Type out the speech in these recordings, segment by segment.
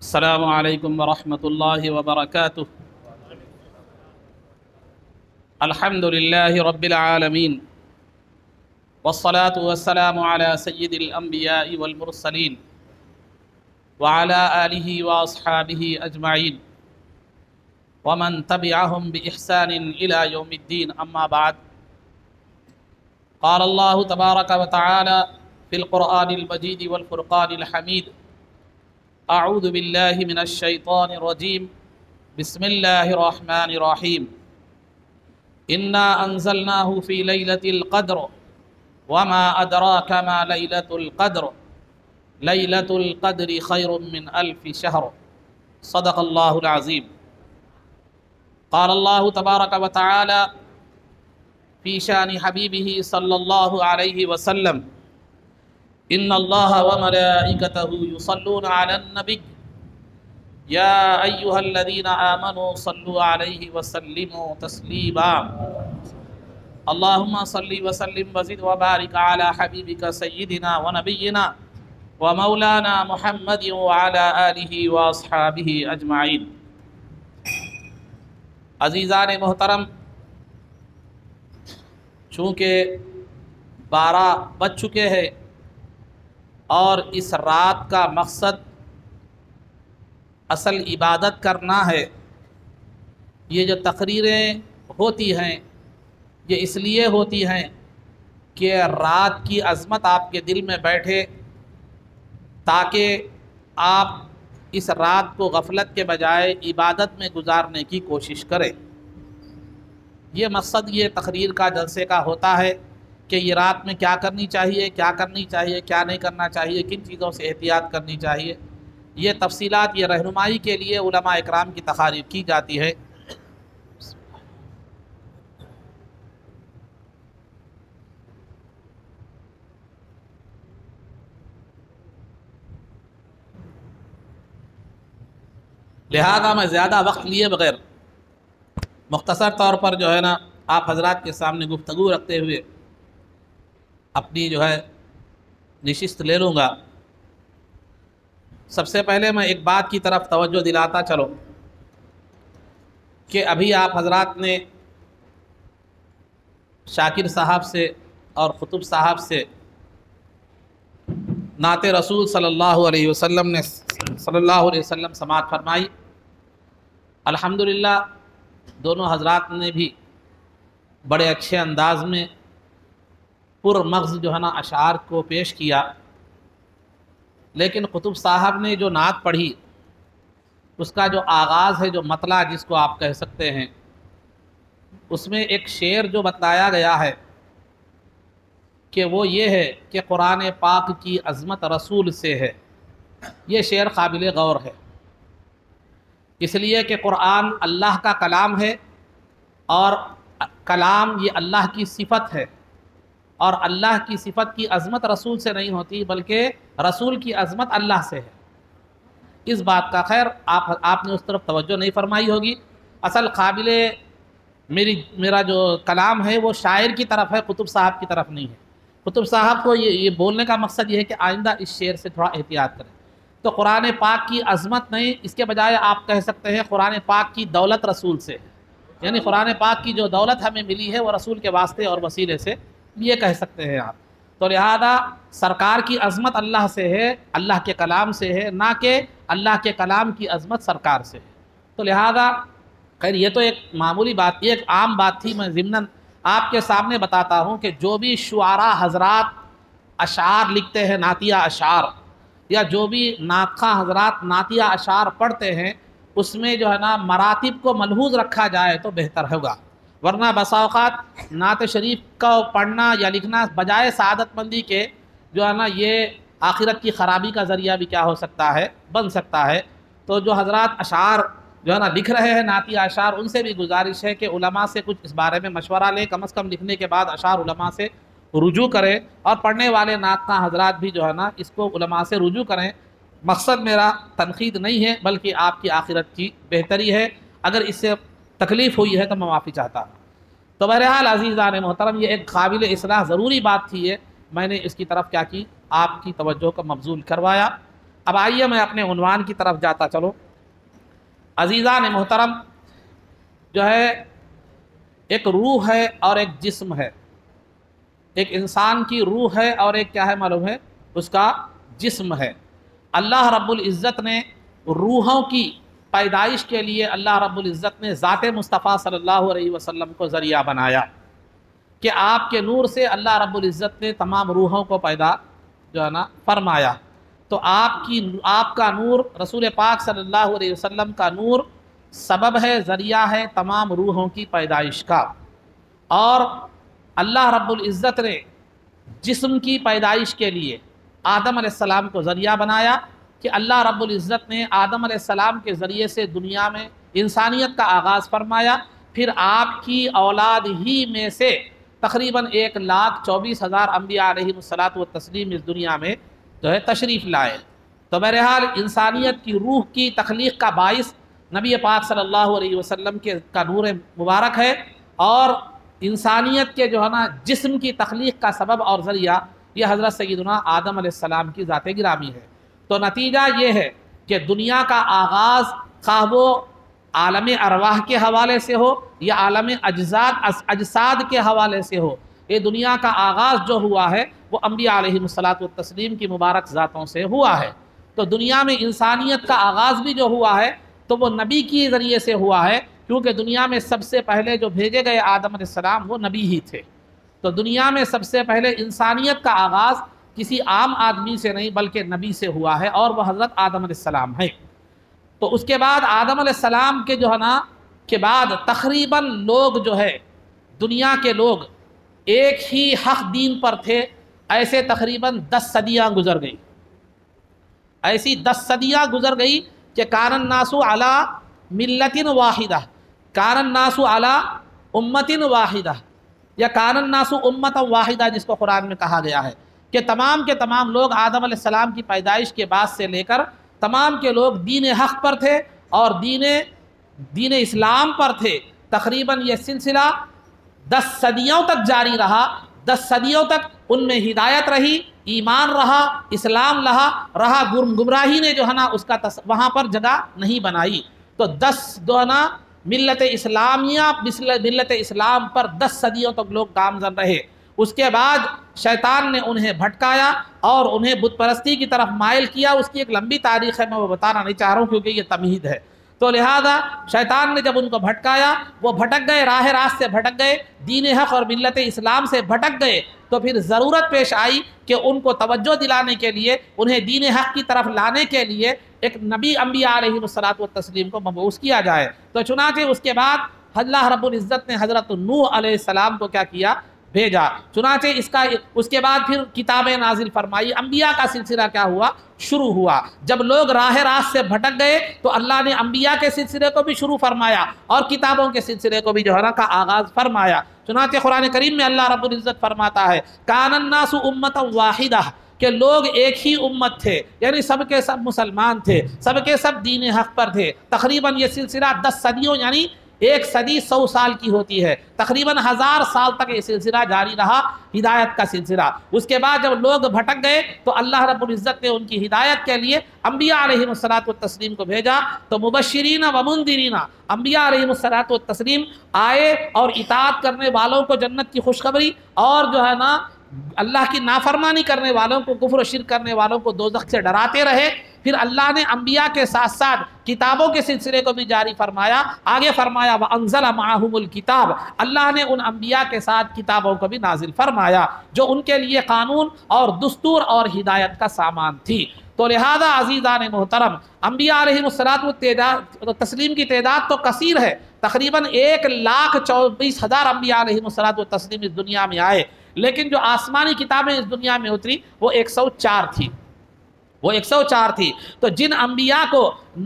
السلام علیکم ورحمۃ اللہ وبرکاتہ۔ الحمد للہ رب العالمین والصلاة والسلام علی سید الانبیاء والمرسلین وعلی آلہ واصحابہ اجمعین ومن تبعہم بإحسان الى یوم الدین، اما بعد۔ قال اللہ تبارک وتعالی فی القرآن المجید والفرقان الحمید: اعوذ باللہ من الشیطان الرجیم، بسم اللہ الرحمن الرحیم۔ انا انزلناہ فی لیلۃ القدر وما ادراک ما لیلۃ القدر لیلۃ القدر خیر من الف شہر۔ صدق اللہ العظیم۔ قال اللہ تبارک وتعالی فی شان حبیبہ صلی اللہ علیہ وسلم: ان اللہ وملائکتہ یصلون علی النبی یا ایہا الذین آمنوا صلوا علیہ وسلموا تسلیما۔ اللہم صلی وسلم وزد وبارک علی حبیبک سیدنا ونبینا ومولانا محمد وعلی آلہ واصحابہ اجمعین۔ عزیزان محترم، چونکہ 12 بج چکے ہیں اور اس رات کا مقصد اصل عبادت کرنا ہے، یہ جو تقریریں ہوتی ہیں یہ اس لیے ہوتی ہیں کہ رات کی عظمت آپ کے دل میں بیٹھے، تاکہ آپ اس رات کو غفلت کے بجائے عبادت میں گزارنے کی کوشش کریں۔ یہ مقصد یہ تقریر کا، جلسے کا ہوتا ہے کہ یہ رات میں کیا کرنی چاہیے، کیا کرنی چاہیے، کیا نہیں کرنا چاہیے، کن چیزوں سے احتیاط کرنی چاہیے۔ یہ تفصیلات، یہ رہنمائی کے لیے علماء اکرام کی تقاریر کی جاتی ہے۔ لہذا میں زیادہ وقت لیے بغیر مختصر طور پر جو ہے نا آپ حضرات کے سامنے گفتگو رکھتے ہوئے اپنی جو ہے نشست لے لوں گا۔ سب سے پہلے میں ایک بات کی طرف توجہ دلاتا چلو کہ ابھی آپ حضرات نے شاکر صاحب سے اور قطب صاحب سے نعت رسول صلی اللہ علیہ وسلم سماعت فرمائی۔ الحمدللہ دونوں حضرات نے بھی بڑے اچھے انداز میں پر مغز جو ہے نا اشعار کو پیش کیا، لیکن قطب صاحب نے جو نعت پڑھی اس کا جو آغاز ہے، جو مطلع جس کو آپ کہہ سکتے ہیں، اس میں ایک شعر جو بتلایا گیا ہے کہ وہ یہ ہے کہ قرآن پاک کی عظمت رسول سے ہے۔ یہ شعر قابل غور ہے، اس لیے کہ قرآن اللہ کا کلام ہے اور کلام یہ اللہ کی صفت ہے، اور اللہ کی صفت کی عظمت رسول سے نہیں ہوتی بلکہ رسول کی عظمت اللہ سے ہے۔ اس بات کا خیر آپ نے اس طرف توجہ نہیں فرمائی ہوگی۔ اصل قابل میرا جو کلام ہے وہ شاعر کی طرف ہے، قطب صاحب کی طرف نہیں ہے۔ قطب صاحب کو یہ بولنے کا مقصد یہ ہے کہ آئندہ اس شعر سے تھوڑا احتیاط کریں۔ تو قرآن پاک کی عظمت نہیں، اس کے بجائے آپ کہہ سکتے ہیں قرآن پاک کی دولت رسول سے ہے، یعنی قرآن پاک کی جو دولت ہمیں ملی ہے وہ رسول کے واسطے اور وسیلے سے، یہ کہہ سکتے ہیں آپ۔ تو لہذا سرکار کی عظمت اللہ سے ہے، اللہ کے کلام سے ہے، نہ کہ اللہ کے کلام کی عظمت سرکار سے ہے۔ تو لہذا خیر یہ تو ایک معمولی بات، ایک عام بات تھی، میں ضمناً آپ کے سامنے بتاتا ہوں کہ جو بھی شعراء حضرات اشعار لکھتے ہیں، نعتیہ اشعار، یا جو بھی نعت خواں حضرات نعتیہ اشعار پڑھتے ہیں، اس میں جو ہے نا مراتب کو ملحوظ رکھا جائے تو بہتر ہوگا، ورنہ بسا اوقات نعت شریف کا پڑھنا یا لکھنا بجائے سعادت مندی کے جو ہے نا یہ آخرت کی خرابی کا ذریعہ بھی کیا ہو سکتا ہے، بن سکتا ہے۔ تو جو حضرات اشعار جو ہے نا لکھ رہے ہیں، نعتیہ اشعار، ان سے بھی گزارش ہے کہ علماء سے کچھ اس بارے میں مشورہ لیں، کم از کم لکھنے کے بعد اشعار علماء سے رجوع کریں، اور پڑھنے والے نعت خواں حضرات بھی جو ہے نا اس کو علماء سے رجوع کریں۔ مقصد میرا تنقید نہیں ہے بلکہ آپ کی آخرت کی بہتری ہے، اگر اس سے تکلیف ہوئی ہے تو میں معافی چاہتا ہوں۔ تو بہرحال عزیزان محترم، یہ ایک قابل اصلاح ضروری بات تھی، میں نے اس کی طرف کیا کی، آپ کی توجہ کا مبذول کروایا۔ اب آئیے میں اپنے عنوان کی طرف جاتا چلو۔ عزیزان محترم، جو ہے ایک روح ہے اور ایک جسم ہے، ایک انسان کی روح ہے اور ایک کیا ہے معلوم ہے، اس کا جسم ہے۔ اللہ رب العزت نے روحوں کی پیدائش کے لیے اللہ رب العزت نے ذات مصطفیٰ صلی اللہ علیہ وسلم کو ذریعہ بنایا کہ آپ کے نور سے اللہ رب العزت نے تمام روحوں کو پیدا جو ہے نا فرمایا۔ تو آپ کا نور، رسول پاک صلی اللہ علیہ وسلم کا نور سبب ہے، ذریعہ ہے تمام روحوں کی پیدائش کا۔ اور اللہ رب العزت نے جسم کی پیدائش کے لیے آدم علیہ السلام کو ذریعہ بنایا کہ اللہ رب العزت نے آدم علیہ السلام کے ذریعے سے دنیا میں انسانیت کا آغاز فرمایا۔ پھر آپ کی اولاد ہی میں سے تقریباً 1,24,000 انبیاء علیہ الصلاۃ والتسلیم اس دنیا میں جو ہے تشریف لائے۔ تو بہرحال انسانیت کی روح کی تخلیق کا باعث نبی پاک صلی اللہ علیہ وسلم کا نور مبارک ہے، اور انسانیت کے جو ہے نا جسم کی تخلیق کا سبب اور ذریعہ یہ حضرت سیدنا آدم علیہ السلام کی ذات گرامی ہے۔ تو نتیجہ یہ ہے کہ دنیا کا آغاز خواہ وہ عالم ارواح کے حوالے سے ہو یا عالم اجساد کے حوالے سے ہو، یہ دنیا کا آغاز جو ہوا ہے وہ انبیاء علیہ الصلاۃ والتسلیم کی مبارک ذاتوں سے ہوا ہے۔ تو دنیا میں انسانیت کا آغاز بھی جو ہوا ہے تو وہ نبی کے ذریعے سے ہوا ہے، کیونکہ دنیا میں سب سے پہلے جو بھیجے گئے آدم علیہ السلام وہ نبی ہی تھے۔ تو دنیا میں سب سے پہلے انسانیت کا آغاز کسی عام آدمی سے نہیں بلکہ نبی سے ہوا ہے، اور وہ حضرت آدم علیہ السلام ہے۔ تو اس کے بعد آدم علیہ السلام کے جو ہے نا کے بعد تقریباً لوگ جو ہے دنیا کے لوگ ایک ہی حق دین پر تھے، ایسے تقریباً 10 صدیاں گزر گئی۔ ایسی 10 صدیاں گزر گئی کہ کان الناس علی ملت واحدہ، کان الناس علی امت واحدہ، یا کان الناس امت واحدہ جس کو قرآن میں کہا گیا ہے کہ تمام کے تمام لوگ آدم علیہ السلام کی پیدائش کے بعد سے لے کر تمام کے لوگ دین حق پر تھے اور دین اسلام پر تھے۔ تقریباً یہ سلسلہ 10 صدیوں تک جاری رہا۔ 10 صدیوں تک ان میں ہدایت رہی، ایمان رہا، اسلام رہا، گمراہی نے جو ہے نا اس کا وہاں پر جگہ نہیں بنائی۔ تو 10 جو ہے نا ملت اسلامیہ، ملت اسلام پر 10 صدیوں تک لوگ گامزن رہے۔ اس کے بعد شیطان نے انہیں بھٹکایا اور انہیں بت پرستی کی طرف مائل کیا۔ اس کی ایک لمبی تاریخ ہے، میں وہ بتانا نہیں چاہ رہا ہوں کیونکہ یہ تمہید ہے۔ تو لہذا شیطان نے جب ان کو بھٹکایا، وہ بھٹک گئے، راہ راست سے بھٹک گئے، دین حق اور ملت اسلام سے بھٹک گئے۔ تو پھر ضرورت پیش آئی کہ ان کو توجہ دلانے کے لیے، انہیں دین حق کی طرف لانے کے لیے ایک نبی انبیاء علیہ الصلاۃ والتسلیم کو مبعوث کیا جائے۔ تو چنانچہ اس کے بعد اللہ رب العزت نے حضرت نوح علیہ السلام کو کیا کیا؟ بھیجا۔ چنانچہ اس کے بعد پھر کتابیں نازل فرمائی، انبیاء کا سلسلہ کیا ہوا؟ شروع ہوا۔ جب لوگ راہ راست سے بھٹک گئے تو اللہ نے انبیاء کے سلسلے کو بھی شروع فرمایا اور کتابوں کے سلسلے کو بھی جو ہے نا کا آغاز فرمایا۔ چنانچہ قرآن کریم میں اللہ رب العزت فرماتا ہے کان الناس امۃ واحدہ، کہ لوگ ایک ہی امت تھے، یعنی سب کے سب مسلمان تھے، سب کے سب دین حق پر تھے۔ تقریباً یہ سلسلہ 10 صدیوں یعنی 1 صدی 100 سال کی ہوتی ہے، تقریباً 1000 سال تک یہ سلسلہ جاری رہا، ہدایت کا سلسلہ۔ اس کے بعد جب لوگ بھٹک گئے تو اللہ رب العزت نے ان کی ہدایت کے لیے انبیاء علیہ الصلاۃ والتسلیم کو بھیجا۔ تو مبشرین و منذرین، انبیاء علیہ الصلاۃ والتسلیم آئے اور اطاعت کرنے والوں کو جنت کی خوشخبری، اور جو ہے نا اللہ کی نافرمانی کرنے والوں کو، کفر و شرک کرنے والوں کو دوزخ سے ڈراتے رہے۔ پھر اللہ نے انبیاء کے ساتھ ساتھ کتابوں کے سلسلے کو بھی جاری فرمایا۔ آگے فرمایا وَأَنزَلَ مَعَهُمُ الْكِتَابَ، اللہ نے ان انبیاء کے ساتھ کتابوں کو بھی نازل فرمایا جو ان کے لیے قانون اور دستور اور ہدایت کا سامان تھی۔ تو لہذا عزیزان محترم، انبیاء علیہ الصلاۃ والتسلیم کی تعداد تو کثیر ہے، تقریباً 1,24,000 انبیاء علیہ الصلاۃ والتسلیم اس دنیا میں آئے، لیکن جو آسمانی کتابیں اس دنیا میں اتری وہ 104 تھی۔ وہ 104 تھی۔ تو جن انبیاء کو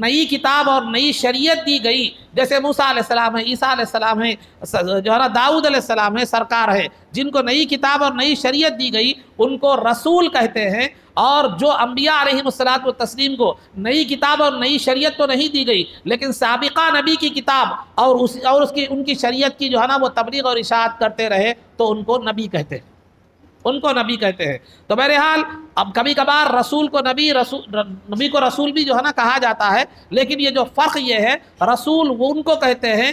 نئی کتاب اور نئی شریعت دی گئی، جیسے موسیٰ علیہ السلام ہے، عیسیٰ علیہ السلام ہے، جو ہے نا داؤد علیہ السلام ہے، سرکار ہے، جن کو نئی کتاب اور نئی شریعت دی گئی ان کو رسول کہتے ہیں۔ اور جو انبیاء علیہ الصلاۃ والتسلیم کو نئی کتاب اور نئی شریعت تو نہیں دی گئی، لیکن سابقہ نبی کی کتاب اور ان کی شریعت کی جو ہے نا وہ تبلیغ اور اشاعت کرتے رہے تو ان کو نبی کہتے ہیں۔ ان کو نبی کہتے ہیں۔ تو بہرحال اب کبھی کبھار رسول کو نبی کو رسول بھی جو ہے نا کہا جاتا ہے، لیکن یہ جو فرق یہ ہے، رسول وہ ان کو کہتے ہیں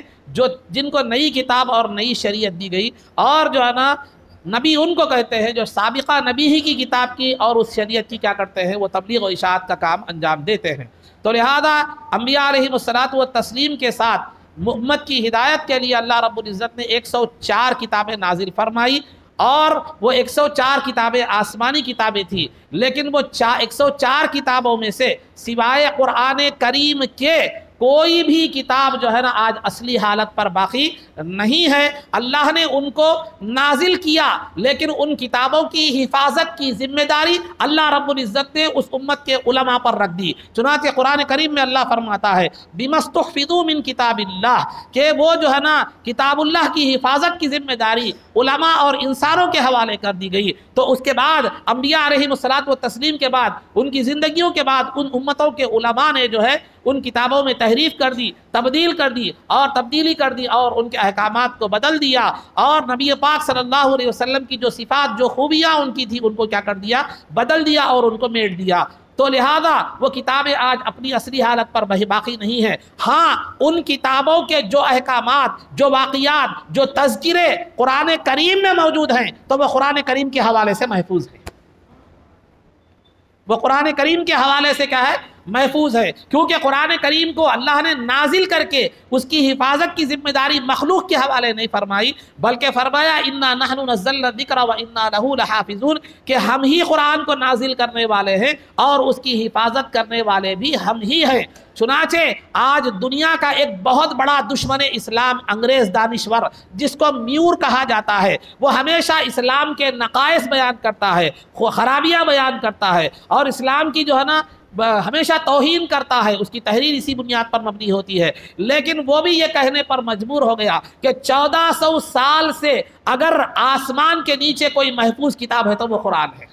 جن کو نئی کتاب اور نئی شریعت دی گئی، اور جو ہے نا نبی ان کو کہتے ہیں جو سابقہ نبی ہی کی کتاب کی اور اس شریعت کی کیا کرتے ہیں، وہ تبلیغ و اشاعت کا کام انجام دیتے ہیں۔ تو لہذا انبیاء علیہم الصلاۃ والتسلیم کے ساتھ امت کی ہدایت کے لیے اللہ رب العزت نے 104 کتابیں نازل فرمائی، اور وہ 104 کتابیں آسمانی کتابیں تھیں، لیکن وہ 104 کتابوں میں سے سوائے قرآن کریم کے کوئی بھی کتاب جو ہے نا آج اصلی حالت پر باقی نہیں ہے۔ اللہ نے ان کو نازل کیا، لیکن ان کتابوں کی حفاظت کی ذمہ داری اللہ رب العزت نے اس امت کے علماء پر رکھ دی۔ چنانچہ قرآن کریم میں اللہ فرماتا ہے بِمَسْتُحْفِظُوا مِن کتاب اللہ، کہ وہ جو ہے نا کتاب اللہ کی حفاظت کی ذمہ داری علماء اور انسانوں کے حوالے کر دی گئی۔ تو اس کے بعد انبیاء علیہم الصلاۃ والتسلیم کے بعد ان کی زندگیوں کے بعد ان امتوں کے علماء نے جو ہے ان کتابوں میں تحریف کر دی، تبدیلی کر دی اور ان کے احکامات کو بدل دیا، اور نبی پاک صلی اللہ علیہ وسلم کی جو صفات، جو خوبیاں ان کی تھی، ان کو کیا کر دیا، بدل دیا اور ان کو میٹ دیا۔ تو لہذا وہ کتابیں آج اپنی اصلی حالت پر باقی نہیں ہیں۔ ہاں، ان کتابوں کے جو احکامات، جو واقعات، جو تذکرے قرآن کریم میں موجود ہیں، تو وہ قرآن کریم کے حوالے سے محفوظ ہیں۔ وہ قرآن کریم کے حوالے سے کیا ہے، محفوظ ہے، کیونکہ قرآن کریم کو اللہ نے نازل کر کے اس کی حفاظت کی ذمہ داری مخلوق کے حوالے نہیں فرمائی، بلکہ فرمایا اِنَّا نَحْنُ نَزَّلْنَا الذِّكْرَ وَإِنَّا لَهُ لَحَافِظُونَ، کہ ہم ہی قرآن کو نازل کرنے والے ہیں اور اس کی حفاظت کرنے والے بھی ہم ہی ہیں۔ چنانچہ آج دنیا کا ایک بہت بڑا دشمن اسلام انگریز دانشور، جس کو میور کہا جاتا ہے، وہ ہمیشہ اسلام کے نقائص بیان کرتا ہے، خرابیاں بیان کرتا ہے، اور اسلام کی جو ہے نا ہمیشہ توہین کرتا ہے، اس کی تحریر اسی بنیاد پر مبنی ہوتی ہے۔ لیکن وہ بھی یہ کہنے پر مجبور ہو گیا کہ 1400 سال سے اگر آسمان کے نیچے کوئی محفوظ کتاب ہے تو وہ قرآن ہے،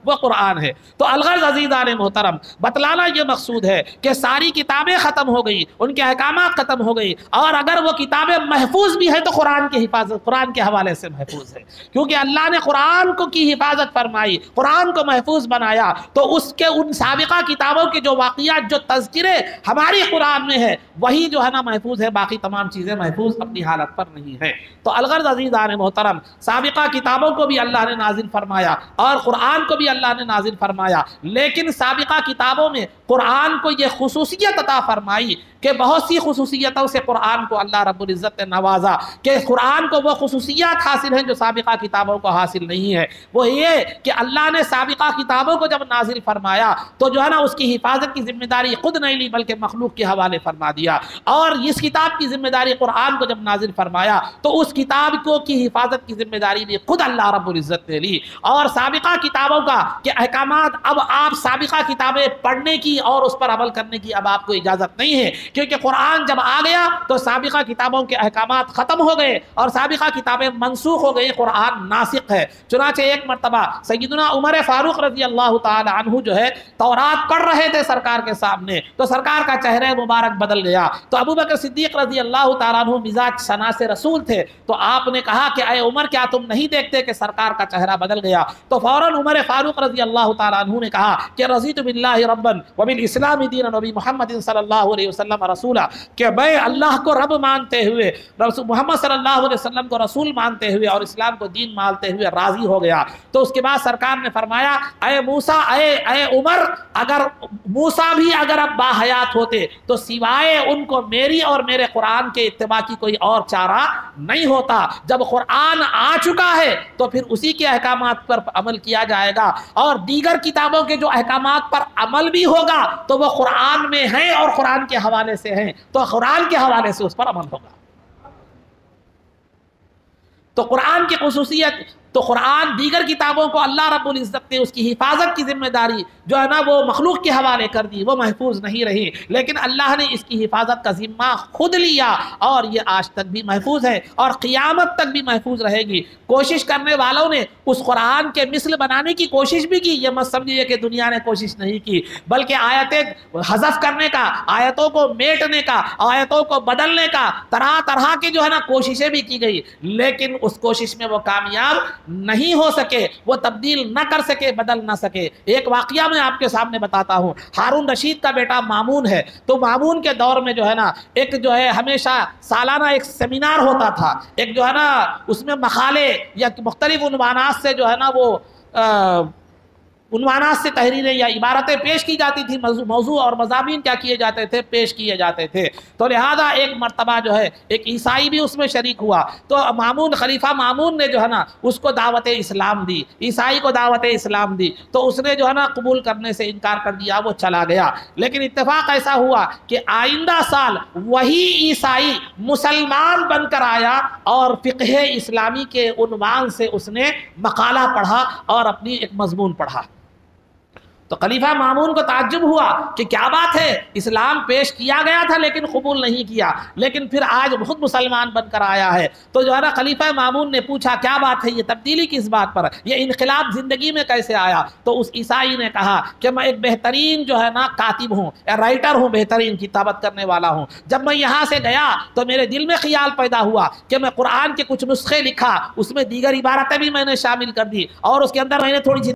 وہ قرآن ہے۔ تو الغرض عزیزان محترم، بتلانا یہ مقصود ہے کہ ساری کتابیں ختم ہو گئی، ان کے احکامات ختم ہو گئی، اور اگر وہ کتابیں محفوظ بھی ہیں تو قرآن کی حفاظت، قرآن کے حوالے سے محفوظ ہے، کیونکہ اللہ نے قرآن کو کی حفاظت فرمائی، قرآن کو محفوظ بنایا، تو اس کے ان سابقہ کتابوں کے جو واقعات، جو تذکرے ہماری قرآن میں ہے، وہی جو ہے نا محفوظ ہے، باقی تمام چیزیں محفوظ اپنی حالت پر نہیں ہیں۔ تو الغرض عزیزان محترم، سابقہ کتابوں کو بھی اللہ نے نازل فرمایا اور قرآن کو بھی اللہ نے نازل فرمایا، لیکن سابقہ کتابوں میں قرآن کو یہ خصوصیت عطا فرمائی کہ بہت سی خصوصیتوں سے قرآن کو اللہ رب العزت نے نوازا، کہ قرآن کو وہ خصوصیات حاصل ہیں جو سابقہ کتابوں کو حاصل نہیں ہے۔ وہ یہ کہ اللہ نے سابقہ کتابوں کو جب نازل فرمایا تو جو ہے نا اس کی حفاظت کی ذمہ داری خود نہیں لی، بلکہ مخلوق کے حوالے فرما دیا، اور اس کتاب کی ذمہ داری قرآن کو جب نازل فرمایا تو اس کتاب کو کی حفاظت کی ذمہ داری بھی خود اللہ رب العزت نے لی۔ اور سابقہ کتابوں کا کہ احکامات، اب آپ سابقہ کتابیں پڑھنے کی اور اس پر عمل کرنے کی اب آپ کو اجازت نہیں ہے، کیونکہ قرآن جب آ گیا تو سابقہ کتابوں کے احکامات ختم ہو گئے اور سابقہ کتابیں منسوخ ہو گئی، قرآن ناسخ ہے۔ چنانچہ ایک مرتبہ سیدنا عمر فاروق رضی اللہ تعالی عنہ جو ہے تورات پڑھ رہے تھے سرکار کے سامنے، تو سرکار کا چہرہ مبارک بدل گیا، تو ابو بکر صدیق رضی اللہ تعالیٰ عنہ مزاج شناس رسول تھے، تو آپ نے کہا کہ اے عمر، کیا تم نہیں دیکھتے کہ سرکار کا چہرہ بدل گیا؟ تو فوراً عمر فاروق رضی اللہ تعالیٰ عنہ نے کہا کہ رضیت باللہ ربا وبالاسلام دینا نبی محمد صلی اللہ علیہ وسلم رسولا، کہ میں اللہ کو رب مانتے ہوئے، محمد صلی اللہ علیہ وسلم کو رسول مانتے ہوئے اور اسلام کو دین مانتے ہوئے راضی ہو گیا۔ تو اس کے بعد سرکار نے فرمایا اے موسیٰ، اے عمر، اگر موسیٰ بھی اگر اب باحیات ہوتے تو سوائے ان کو میری اور میرے قرآن کے اتباع کی کوئی اور چارہ نہیں ہوتا۔ جب قرآن آ چکا ہے تو پھر اسی کے احکامات پر عمل کیا جائے گا، اور دیگر کتابوں کے جو احکامات پر عمل بھی ہوگا تو وہ قرآن میں ہیں اور قرآن کے حوالے سے ہیں، تو قرآن کے حوالے سے اس پر عمل ہوگا۔ تو قرآن کی خصوصیت، تو قرآن دیگر کتابوں کو اللہ رب العزت نے اس کی حفاظت کی ذمہ داری جو ہے نا وہ مخلوق کے حوالے کر دی، وہ محفوظ نہیں رہی، لیکن اللہ نے اس کی حفاظت کا ذمہ خود لیا، اور یہ آج تک بھی محفوظ ہے اور قیامت تک بھی محفوظ رہے گی۔ کوشش کرنے والوں نے اس قرآن کے مثل بنانے کی کوشش بھی کی، یہ مت سمجھیے کہ دنیا نے کوشش نہیں کی، بلکہ آیتیں حذف کرنے کا، آیتوں کو میٹنے کا، آیتوں کو بدلنے کا، طرح طرح کی جو ہے نا کوششیں بھی کی گئی، لیکن اس کوشش میں وہ کامیاب نہیں ہو سکے، وہ تبدیل نہ کر سکے، بدل نہ سکے۔ ایک واقعہ میں آپ کے سامنے بتاتا ہوں۔ ہارون رشید کا بیٹا مامون ہے، تو مامون کے دور میں جو ہے نا ایک جو ہے ہمیشہ سالانہ ایک سیمینار ہوتا تھا، ایک جو ہے نا اس میں مقالے یا مختلف عنوانات سے جو ہے نا وہ عنوانات سے تحریریں یا عبارتیں پیش کی جاتی تھی، موضوع اور مضامین کیا کیے جاتے تھے، پیش کیے جاتے تھے۔ تو لہذا ایک مرتبہ جو ہے ایک عیسائی بھی اس میں شریک ہوا، تو مامون خلیفہ مامون نے جو ہے نا اس کو دعوت اسلام دی، عیسائی کو دعوت اسلام دی، تو اس نے جو ہے نا قبول کرنے سے انکار کر دیا، وہ چلا گیا۔ لیکن اتفاق ایسا ہوا کہ آئندہ سال وہی عیسائی مسلمان بن کر آیا اور فقہ اسلامی کے عنوان سے اس نے مقالہ پڑھا اور اپنی ایک مضمون پڑھا۔ تو خلیفہ مامون کو تعجب ہوا کہ کیا بات ہے، اسلام پیش کیا گیا تھا لیکن قبول نہیں کیا، لیکن پھر آج خود مسلمان بن کر آیا ہے۔ تو جو ہے نا خلیفہ مامون نے پوچھا کیا بات ہے، یہ تبدیلی کس بات پر، یہ انقلاب زندگی میں کیسے آیا؟ تو اس عیسائی نے کہا کہ میں ایک بہترین جو ہے نا کاتب ہوں، رائٹر ہوں، بہترین کتابت کرنے والا ہوں۔ جب میں یہاں سے گیا تو میرے دل میں خیال پیدا ہوا کہ میں قرآن کے کچھ نسخے لکھا، اس میں دیگر عبارتیں بھی میں نے شامل کر دی، اور اس کے اندر میں نے تھوڑی سی